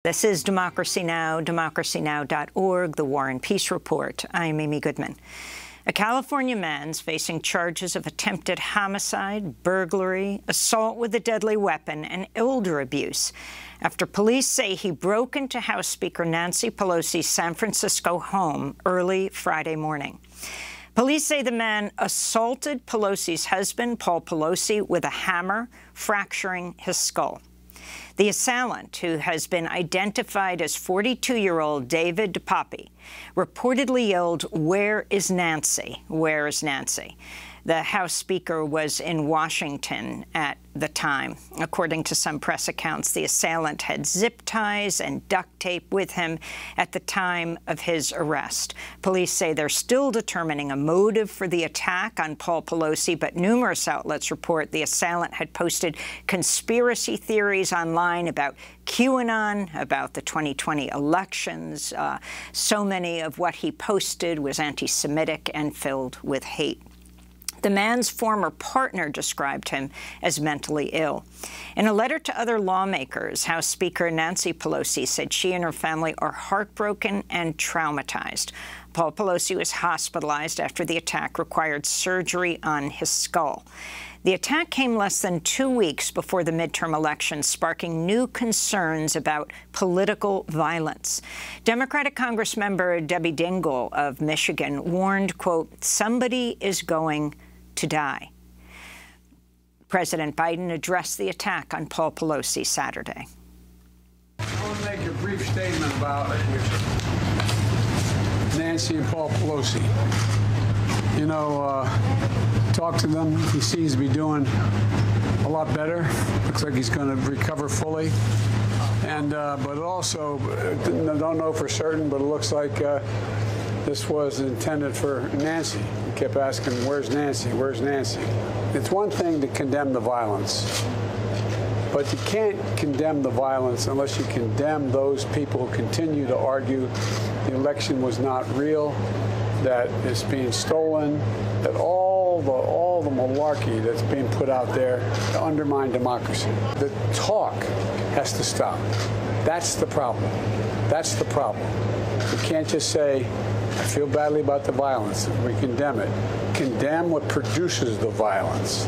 This is Democracy Now!, democracynow.org, The War and Peace Report. I'm Amy Goodman. A California man's facing charges of attempted homicide, burglary, assault with a deadly weapon, and elder abuse after police say he broke into House Speaker Nancy Pelosi's San Francisco home early Friday morning. Police say the man assaulted Pelosi's husband, Paul Pelosi, with a hammer, fracturing his skull. The assailant, who has been identified as 42-year-old David DePapi, reportedly yelled, "Where is Nancy? Where is Nancy?" The House Speaker was in Washington at the time. According to some press accounts, the assailant had zip ties and duct tape with him at the time of his arrest. Police say they're still determining a motive for the attack on Paul Pelosi, but numerous outlets report the assailant had posted conspiracy theories online about QAnon, about the 2020 elections. So many of what he posted was anti-Semitic and filled with hate. The man's former partner described him as mentally ill. In a letter to other lawmakers, House Speaker Nancy Pelosi said she and her family are heartbroken and traumatized. Paul Pelosi was hospitalized after the attack required surgery on his skull. The attack came less than 2 weeks before the midterm elections, sparking new concerns about political violence. Democratic Congressmember Debbie Dingell of Michigan warned, quote, "Somebody is going to die." President Biden addressed the attack on Paul Pelosi Saturday. I want to make a brief statement about Nancy and Paul Pelosi. You know, talk to them. He seems to be doing a lot better. Looks like he's going to recover fully. And but also, don't know for certain, but it looks like this was intended for Nancy. He kept asking, "Where's Nancy? Where's Nancy?" It's one thing to condemn the violence, but you can't condemn the violence unless you condemn those people who continue to argue the election was not real, that it's being stolen, that all the malarkey that's being put out there to undermine democracy. The talk has to stop. That's the problem. That's the problem. You can't just say, "I feel badly about the violence." We condemn it. Condemn what produces the violence,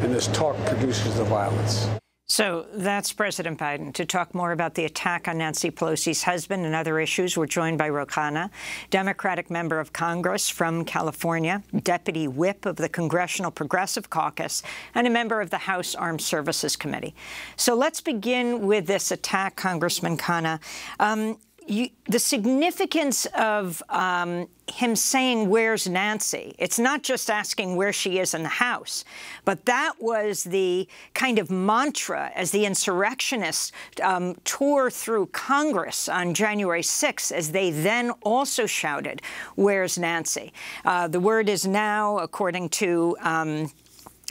and this talk produces the violence. So that's President Biden. To talk more about the attack on Nancy Pelosi's husband and other issues, we're joined by Khanna, Democratic member of Congress from California, Deputy Whip of the Congressional Progressive Caucus, and a member of the House Armed Services Committee. So let's begin with this attack, Congressman Khanna. The significance of him saying, "Where's Nancy?" It's not just asking where she is in the House, but that was the kind of mantra as the insurrectionists tore through Congress on January 6th, as they then also shouted, "Where's Nancy?" The word is now, according to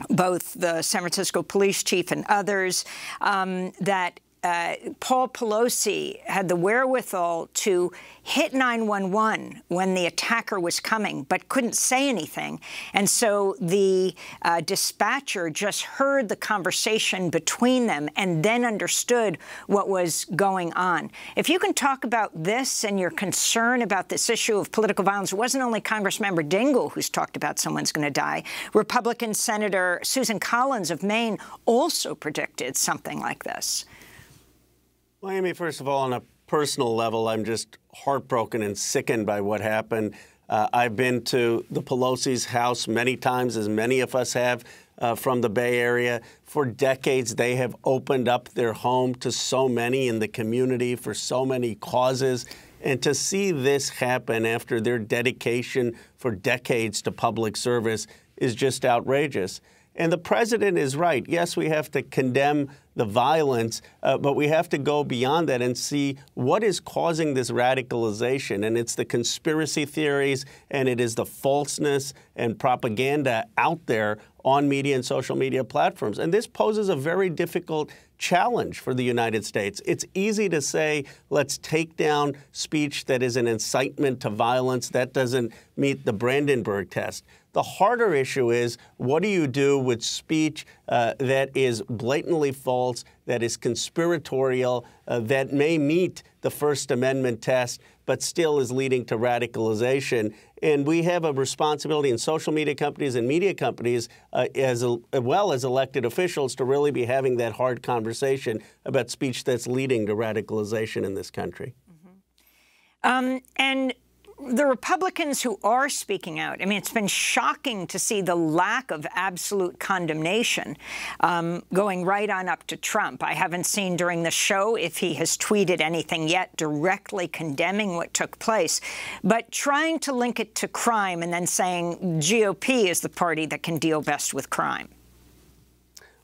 both the San Francisco police chief and others, that Paul Pelosi had the wherewithal to hit 911 when the attacker was coming, but couldn't say anything. And so the dispatcher just heard the conversation between them and then understood what was going on. If you can talk about this and your concern about this issue of political violence, it wasn't only Congressmember Dingell who's talked about someone's going to die. Republican Senator Susan Collins of Maine also predicted something like this. Well, Amy, first of all, on a personal level, I'm just heartbroken and sickened by what happened. I've been to the Pelosi's house many times, as many of us have from the Bay Area. For decades, they have opened up their home to so many in the community for so many causes. And to see this happen after their dedication for decades to public service is just outrageous. And the president is right. Yes, we have to condemn the violence, but we have to go beyond that and see what is causing this radicalization. And it's the conspiracy theories, and it is the falseness and propaganda out there on media and social media platforms. And this poses a very difficult challenge for the United States. It's easy to say, let's take down speech that is an incitement to violence. That doesn't meet the Brandenburg test. The harder issue is, what do you do with speech that is blatantly false, that is conspiratorial, that may meet the First Amendment test, but still is leading to radicalization? And we have a responsibility in social media companies and media companies, as well as elected officials, to really be having that hard conversation about speech that's leading to radicalization in this country. And the Republicans who are speaking out, I mean, it's been shocking to see the lack of absolute condemnation going right on up to Trump. I haven't seen during the show if he has tweeted anything yet directly condemning what took place, but trying to link it to crime and then saying GOP is the party that can deal best with crime.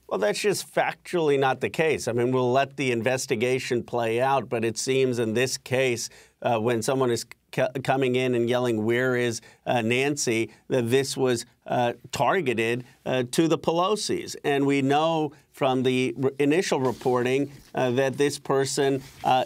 Well, that's just factually not the case. I mean, we'll let the investigation play out, but it seems in this case, when someone is coming in and yelling, "Where is Nancy?" that this was targeted to the Pelosis. And we know from the initial reporting that this person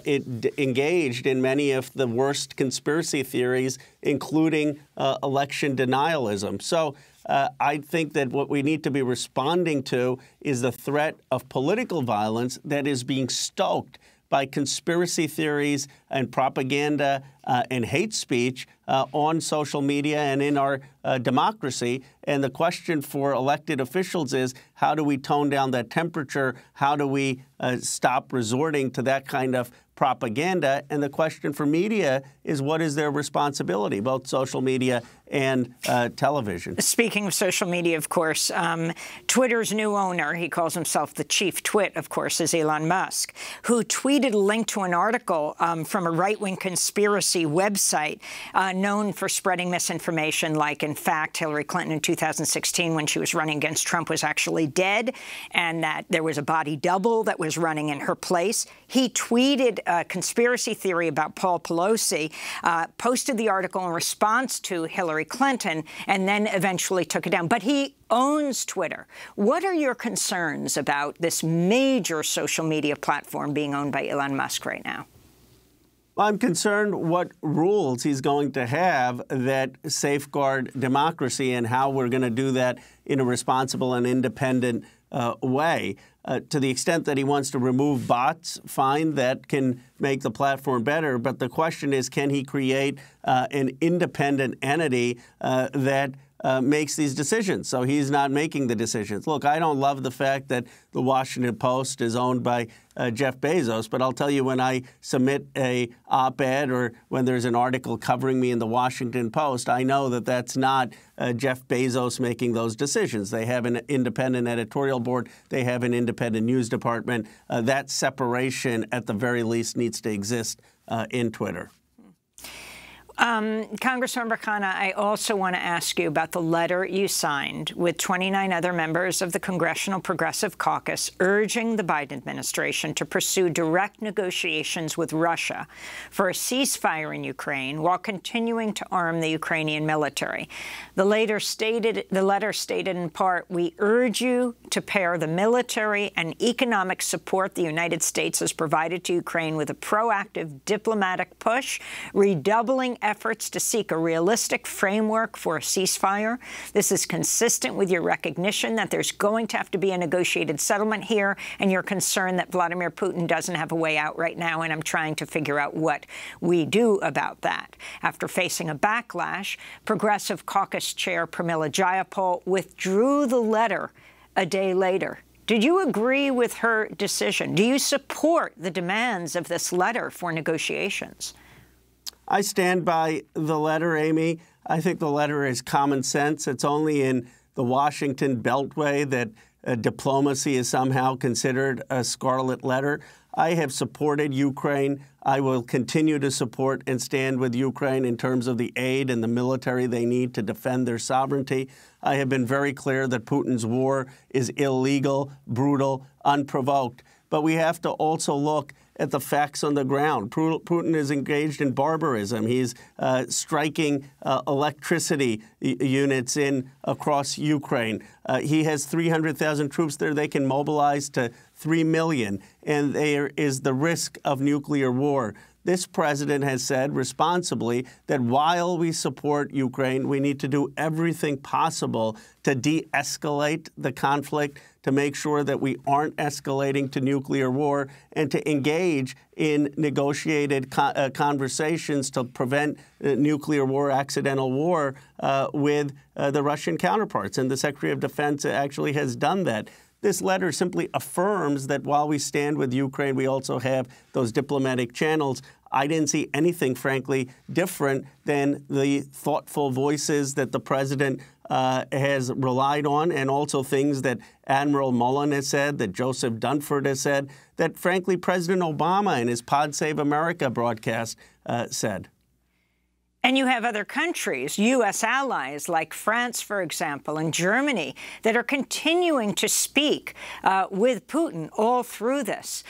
engaged in many of the worst conspiracy theories, including election denialism. So I think that what we need to be responding to is the threat of political violence that is being stoked by conspiracy theories and propaganda and hate speech on social media and in our democracy. And the question for elected officials is, how do we tone down that temperature? How do we stop resorting to that kind of propaganda? And the question for media is, what is their responsibility, both social media and television? Speaking of social media, of course, Twitter's new owner, he calls himself the chief twit, of course, is Elon Musk, who tweeted a link to an article from a right-wing conspiracy website known for spreading misinformation, like, in fact, Hillary Clinton in 2016, when she was running against Trump, was actually dead, and that there was a body double that was running in her place. He tweeted a conspiracy theory about Paul Pelosi, posted the article in response to Hillary Clinton, and then eventually took it down. But he owns Twitter. What are your concerns about this major social media platform being owned by Elon Musk right now? Well, I'm concerned what rules he's going to have that safeguard democracy and how we're going to do that in a responsible and independent way. To the extent that he wants to remove bots, fine, that can make the platform better. But the question is, can he create an independent entity that makes these decisions? So he's not making the decisions. Look, I don't love the fact that the Washington Post is owned by Jeff Bezos, but I'll tell you, when I submit a op-ed or when there's an article covering me in the Washington Post, I know that that's not Jeff Bezos making those decisions. They have an independent editorial board. They have an independent news department. That separation, at the very least, needs to exist in Twitter. Congressmember Khanna, I also want to ask you about the letter you signed with 29 other members of the Congressional Progressive Caucus urging the Biden administration to pursue direct negotiations with Russia for a ceasefire in Ukraine while continuing to arm the Ukrainian military. The letter stated in part, "We urge you to pair the military and economic support the United States has provided to Ukraine with a proactive diplomatic push, redoubling efforts to seek a realistic framework for a ceasefire. This is consistent with your recognition that there's going to have to be a negotiated settlement here, and your concern that Vladimir Putin doesn't have a way out right now, and I'm trying to figure out what we do about that." After facing a backlash, Progressive Caucus Chair Pramila Jayapal withdrew the letter a day later. Did you agree with her decision? Do you support the demands of this letter for negotiations? I stand by the letter, Amy. I think the letter is common sense. It's only in the Washington Beltway that diplomacy is somehow considered a scarlet letter. I have supported Ukraine. I will continue to support and stand with Ukraine in terms of the aid and the military they need to defend their sovereignty. I have been very clear that Putin's war is illegal, brutal, unprovoked. But we have to also look at the facts on the ground. Putin is engaged in barbarism. He's striking electricity units across Ukraine. He has 300,000 troops there they can mobilize to 3 million, and there is the risk of nuclear war. This president has said responsibly that while we support Ukraine, we need to do everything possible to de-escalate the conflict, to make sure that we aren't escalating to nuclear war, and to engage in negotiated conversations to prevent nuclear war, accidental war with the Russian counterparts. And the Secretary of Defense actually has done that. This letter simply affirms that while we stand with Ukraine, we also have those diplomatic channels. I didn't see anything, frankly, different than the thoughtful voices that the president has relied on, and also things that Admiral Mullen has said, that Joseph Dunford has said, that, frankly, President Obama in his Pod Save America broadcast said. And you have other countries, U.S. allies like France, for example, and Germany, that are continuing to speak with Putin all through this.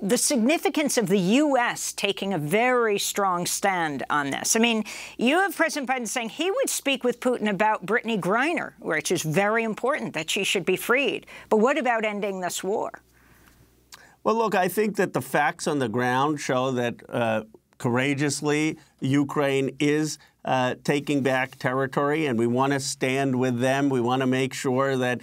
The significance of the U.S. taking a very strong stand on this. I mean, you have President Biden saying he would speak with Putin about Brittany Griner, which is very important, that she should be freed. But what about ending this war? Well, look, I think that the facts on the ground show that courageously Ukraine is taking back territory, and we want to stand with them. We want to make sure that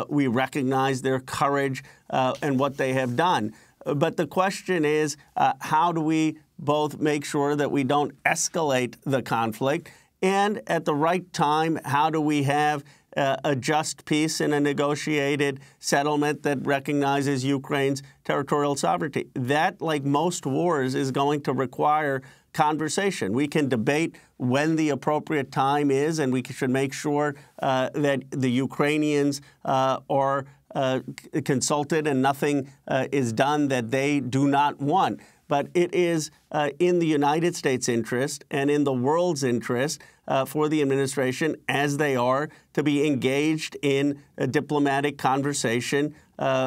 we recognize their courage and what they have done. But the question is, how do we both make sure that we don't escalate the conflict, and at the right time, how do we have a just peace and a negotiated settlement that recognizes Ukraine's territorial sovereignty? That, like most wars, is going to require conversation. We can debate when the appropriate time is, and we should make sure that the Ukrainians are consulted and nothing is done that they do not want. But it is in the United States' interest and in the world's interest for the administration, as they are, to be engaged in a diplomatic conversation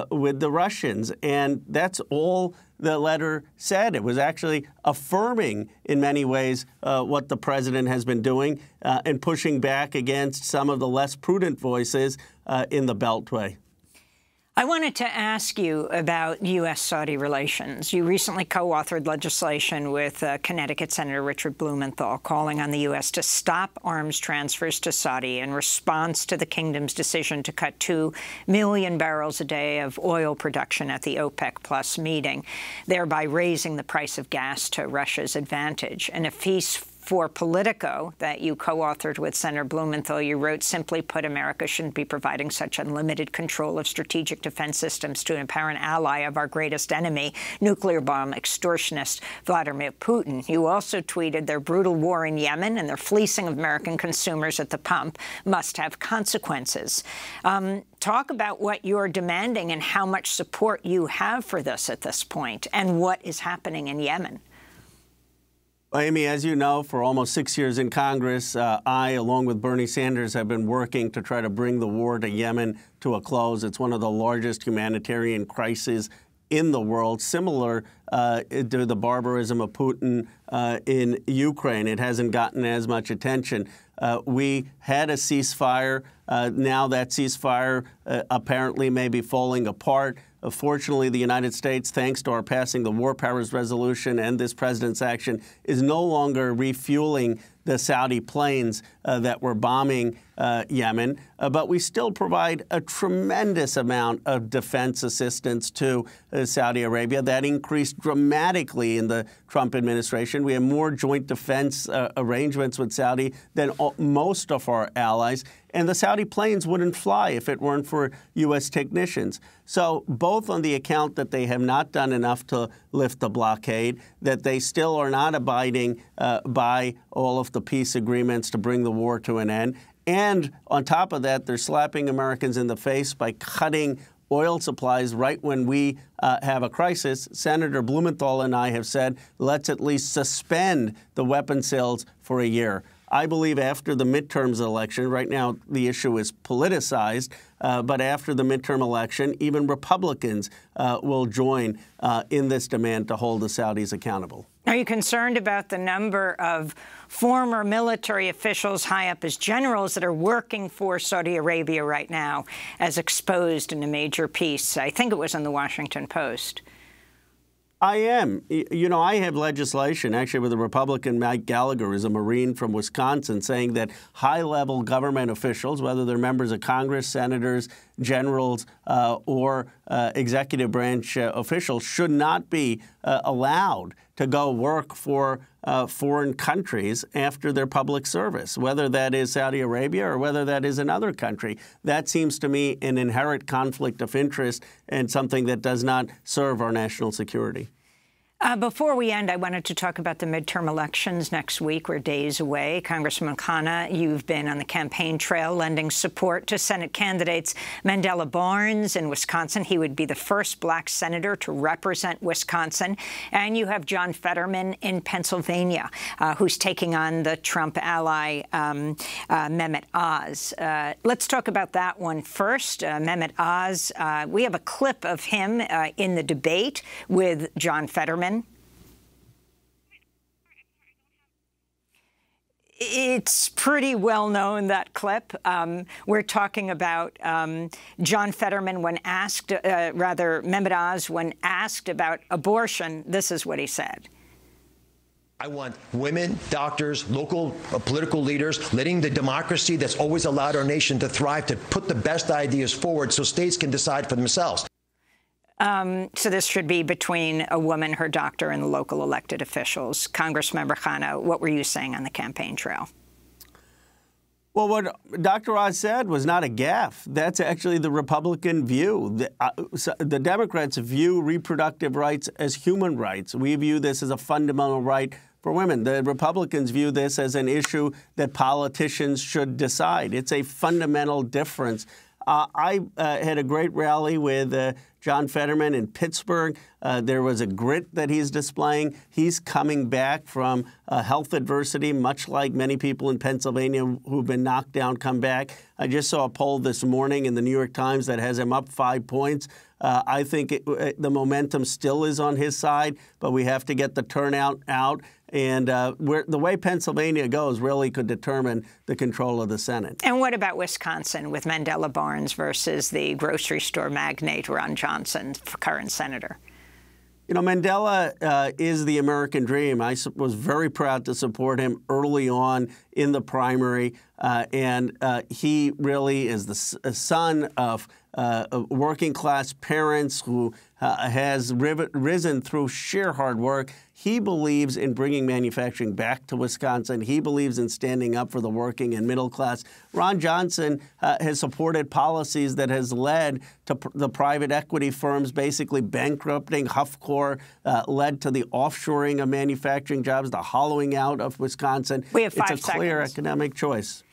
with the Russians. And that's all the letter said. It was actually affirming in many ways what the president has been doing and pushing back against some of the less prudent voices in the Beltway. I wanted to ask you about U.S.-Saudi relations. You recently co-authored legislation with Connecticut Senator Richard Blumenthal calling on the U.S. to stop arms transfers to Saudi in response to the kingdom's decision to cut 2 million barrels a day of oil production at the OPEC Plus meeting, thereby raising the price of gas to Russia's advantage. In a piece for Politico that you co-authored with Senator Blumenthal, you wrote, simply put, America shouldn't be providing such unlimited control of strategic defense systems to an apparent ally of our greatest enemy, nuclear bomb extortionist Vladimir Putin. You also tweeted, their brutal war in Yemen and their fleecing of American consumers at the pump must have consequences. Talk about what you're demanding and how much support you have for this at this point, and what is happening in Yemen. Well, Amy, as you know, for almost 6 years in Congress, I, along with Bernie Sanders, have been working to try to bring the war to Yemen to a close. It's one of the largest humanitarian crises in the world, similar to the barbarism of Putin in Ukraine. It hasn't gotten as much attention. We had a ceasefire. Now that ceasefire apparently may be falling apart. Fortunately, the United States, thanks to our passing the War Powers Resolution and this president's action, is no longer refueling the Saudi planes that were bombing Yemen. But we still provide a tremendous amount of defense assistance to Saudi Arabia. That increased dramatically in the Trump administration. We have more joint defense arrangements with Saudi than most of our allies. And the Saudi planes wouldn't fly if it weren't for U.S. technicians. So both on the account that they have not done enough to lift the blockade, that they still are not abiding by all of the peace agreements to bring the war to an end, and on top of that, they're slapping Americans in the face by cutting oil supplies right when we have a crisis. Senator Blumenthal and I have said, let's at least suspend the weapons sales for a year. I believe after the midterms election, right now the issue is politicized, but after the midterm election, even Republicans will join in this demand to hold the Saudis accountable. Are you concerned about the number of former military officials high up as generals that are working for Saudi Arabia right now, as exposed in a major piece? I think it was in the Washington Post. I am. You know, I have legislation, actually, with a Republican, Mike Gallagher, who's a Marine from Wisconsin, saying that high-level government officials, whether they're members of Congress, senators, generals, or executive branch officials, should not be allowed to go work for foreign countries after their public service, whether that is Saudi Arabia or whether that is another country. That seems to me an inherent conflict of interest and something that does not serve our national security. Before we end, I wanted to talk about the midterm elections next week. We're days away. Congressman Khanna, you've been on the campaign trail lending support to Senate candidates Mandela Barnes in Wisconsin. He would be the first black senator to represent Wisconsin. And you have John Fetterman in Pennsylvania, who's taking on the Trump ally Mehmet Oz. Let's talk about that one first. Mehmet Oz, we have a clip of him in the debate with John Fetterman. It's pretty well known, that clip. We're talking about John Fetterman when asked, Mehmet Oz, when asked about abortion. This is what he said. I want women, doctors, local political leaders, letting the democracy that's always allowed our nation to thrive, to put the best ideas forward so states can decide for themselves. So this should be between a woman, her doctor, and the local elected officials. Congressmember Khanna, what were you saying on the campaign trail? Well, what Dr. Oz said was not a gaffe. That's actually the Republican view. The Democrats view reproductive rights as human rights. We view this as a fundamental right for women. The Republicans view this as an issue that politicians should decide. It's a fundamental difference. I had a great rally with John Fetterman in Pittsburgh. There was a grit that he's displaying. He's coming back from health adversity, much like many people in Pennsylvania who've been knocked down come back. I just saw a poll this morning in the New York Times that has him up 5 points. I think the momentum still is on his side, but we have to get the turnout out. And the way Pennsylvania goes really could determine the control of the Senate. And what about Wisconsin with Mandela Barnes versus the grocery store magnate Ron Johnson, current senator? You know, Mandela is the American dream. I was very proud to support him early on in the primary. And he really is the son of working-class parents who has risen through sheer hard work. He believes in bringing manufacturing back to Wisconsin. He believes in standing up for the working and middle class. Ron Johnson has supported policies that has led to the private equity firms basically bankrupting Huffcore, led to the offshoring of manufacturing jobs, the hollowing out of Wisconsin. We have 5 seconds. It's a clear economic choice.